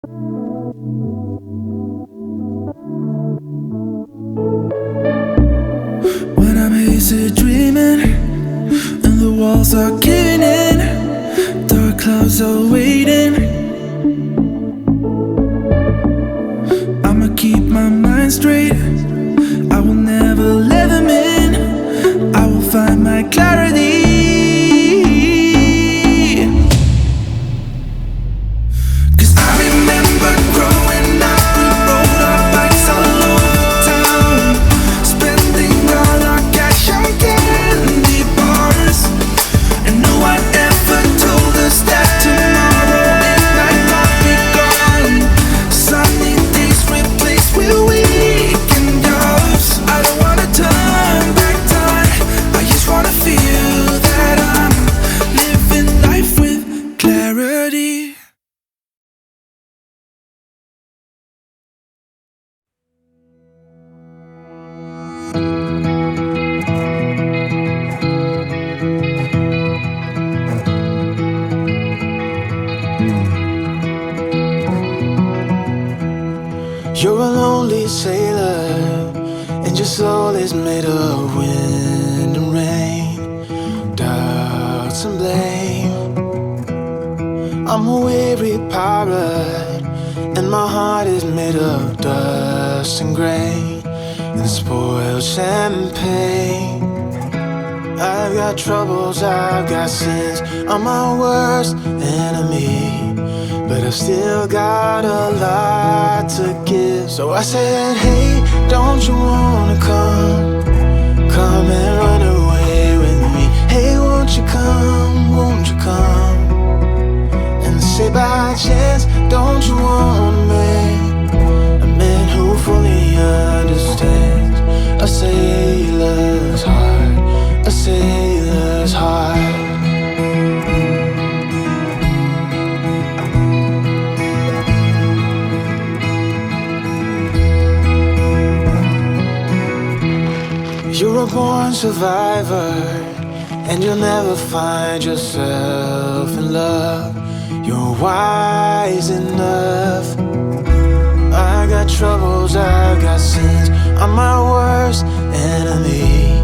When I'm hazy dreaming and the walls are caving in, dark clouds are waiting. I'ma keep my mind straight, I will never let them in. I will find my clarity. You're a lonely sailor, and your soul is made of wind and rain, doubts and blame. I'm a weary pirate, and my heart is made of dust and grain and spoiled champagne. I've got troubles, I've got sins, I'm my worst enemy, but I've still got a lot to give. So I said, hey, don't you wanna come and run away with me? Hey, won't you come, won't you come? And say by chance, don't you wanna make a man who fully understands a sailor's heart, a sailor's heart. You're a born survivor, and you'll never find yourself in love. You're wise enough. I got troubles, I got sins, I'm my worst enemy,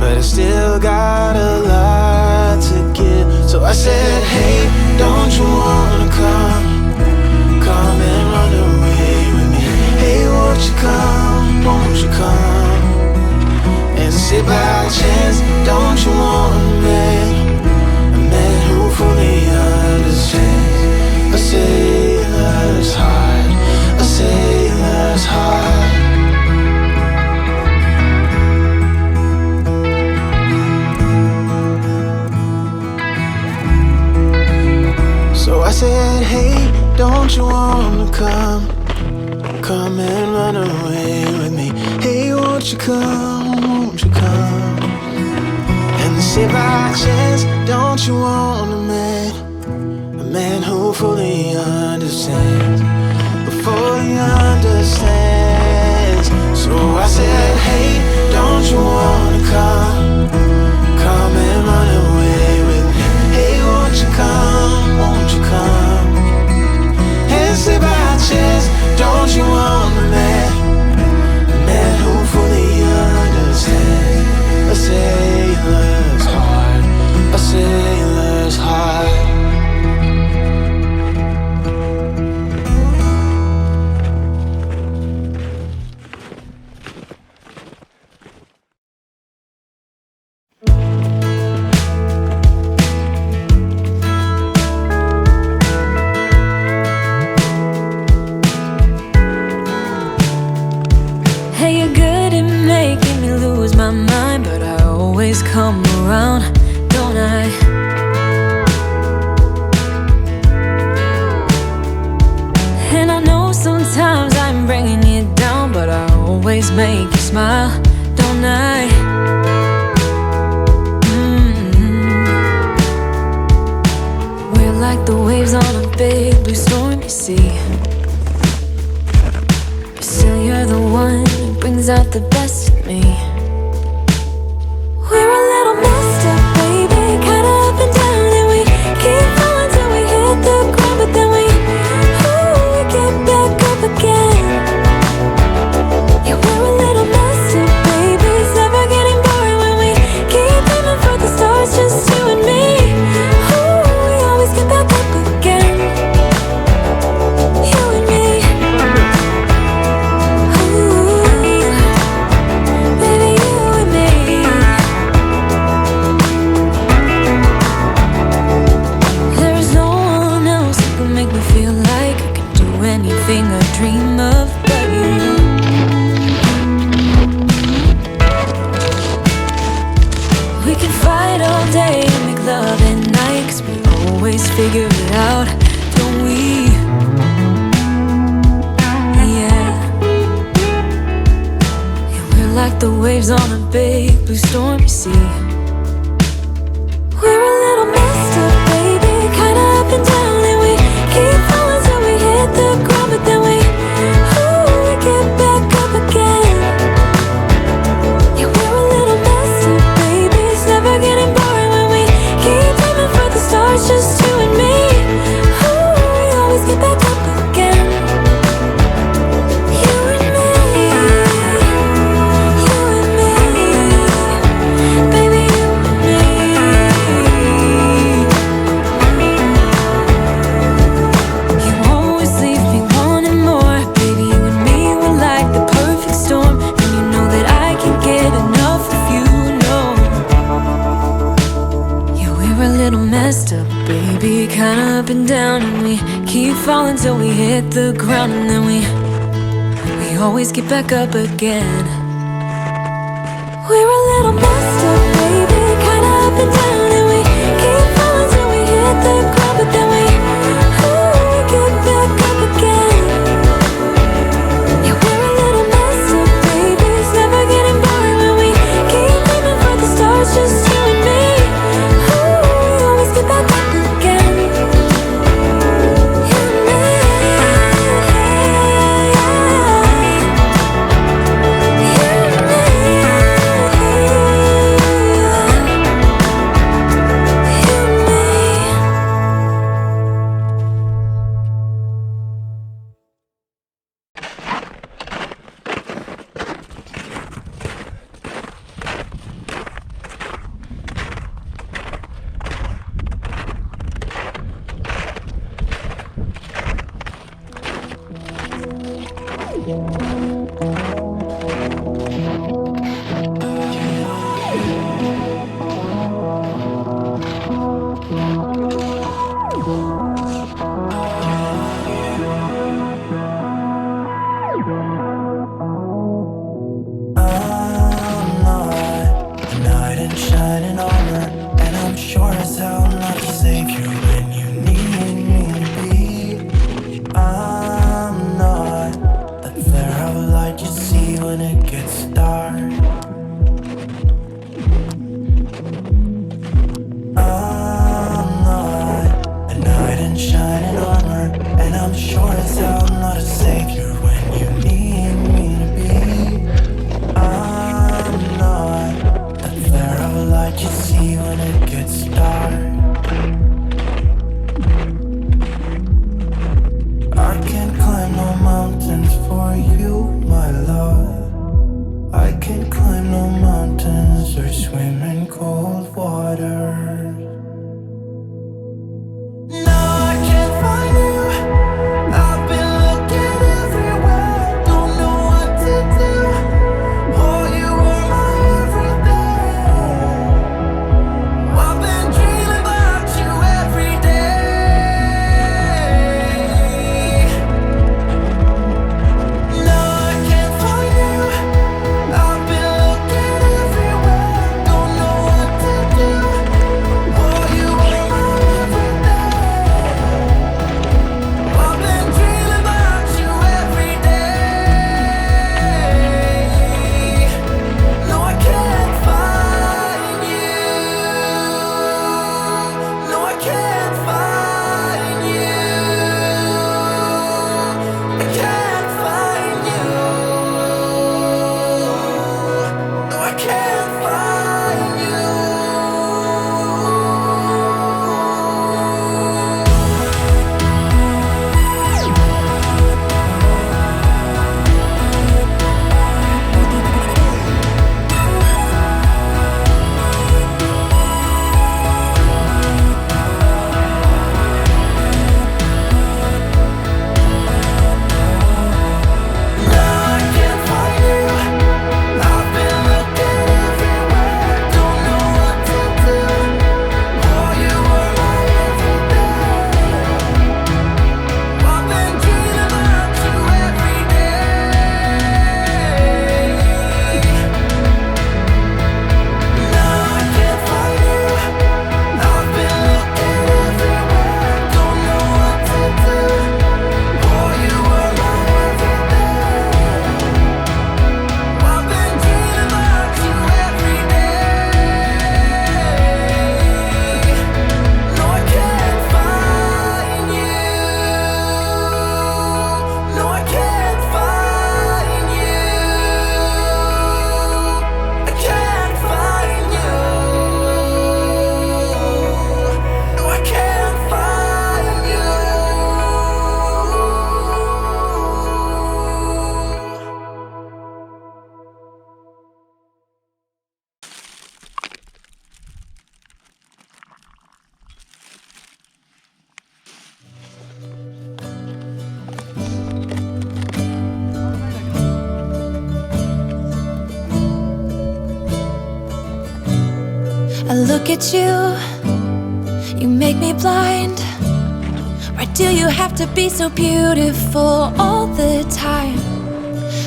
but I still got a lot to give. So I said, hey, don't you wanna come and run away with me? Hey, won't you come, won't you come? And say by chance, don't you want a man who fully understands a sailor's heart, a sailor's heart. So I said, hey, don't you wanna come and run away with me? Hey, won't you come, won't you come? And say by chance, don't you want a man who fully understands, who fully understands. So I said, hey, don't you wanna come and run away with me? Hey, won't you come, and say by chance, don't you want a man who fully understands a sailor's heart, a sailor's heart. Come around, don't I? And I know sometimes I'm bringing you down, but I always make you smile, don't I? We're like the waves on a big blue stormy sea, but still you're the one who brings out the best in me. Keep falling till we hit the ground, but then we waves on a big blue stormy sea. We're a little messed up, baby, kinda up and down, and we keep falling till we hit the ground, but then we get back up again. Yeah, we're a little messed up, baby, it's never getting boring when we keep aiming for the stars, just you and me. We always get back up again. You and me, you and me, baby, you and me. You always leave me wanting more, baby, you and me, we're like the perfect storm, and you know that I can't get enough of you, no. Yeah, we're a little messed up, baby, kinda up and down, and we keep falling till we hit the ground, and then we always get back up again. We're a little messed up, baby, kinda up and down, and we keep falling till we hit the ground, but then we get back up again. Yeah, we're a little messed up, baby, it's never getting boring when we keep aiming for the stars, just you and me. We always get back up again. You and me. Knight in shining armor, and I'm sure as hell not to save you when you need me to be. I'm not that flare of light you see when it gets dark. I'm not a knight in shining armor, and I'm sure as hell not to save you when you need me to be. I'm not that flare of light you see when it gets dark. I can't climb no mountains for you, my love. I can't climb no mountains or swim in cold water. No, I can't find you. I've been looking everywhere. look at you, you make me blind. Why do you have to be so beautiful all the time?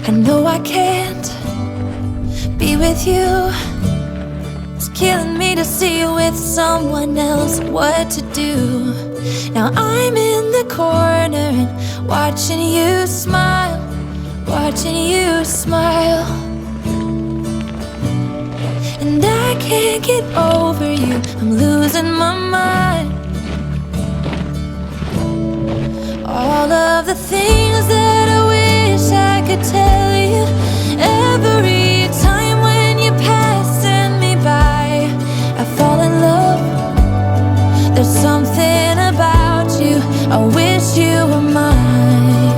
I know I can't be with you. It's killing me to see you with someone else. What to do? Now I'm in the corner and watching you smile, watching you smile. And I can't get over you, I'm losing my mind. All of the things that I wish I could tell you, every time when you're passing me by, I fall in love. There's something about you, I wish you were mine.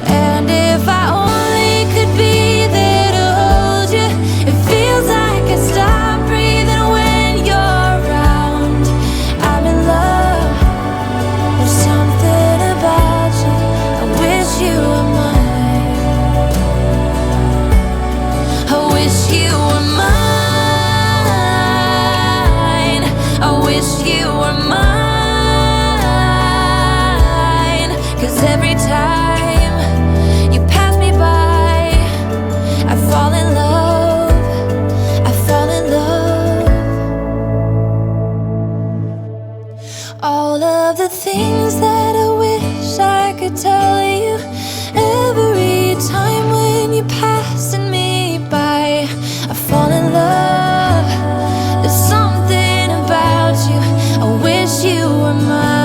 And if I only could be there to hold you, it feels like I stop breathing when you're around. I'm in love. There's something about you, I wish you were mine. I wish you were mine. I wish you were mine. 'Cause every time you pass me by, I fall in love, I fall in love. All of the things that I wish I could tell you, every time when you're passing me by, I fall in love. There's something about you, I wish you were mine.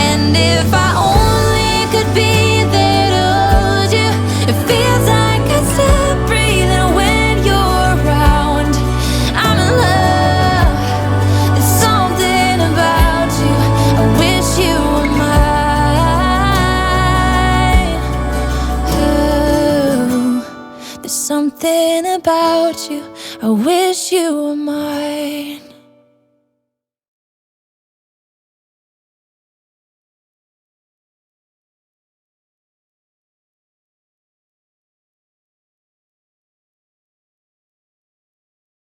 And if I only could be there to hold you, it feels like I stop breathing when you're around. I'm in love. There's something about you, I wish you were mine. Ooh, there's something about you, I wish you were mine.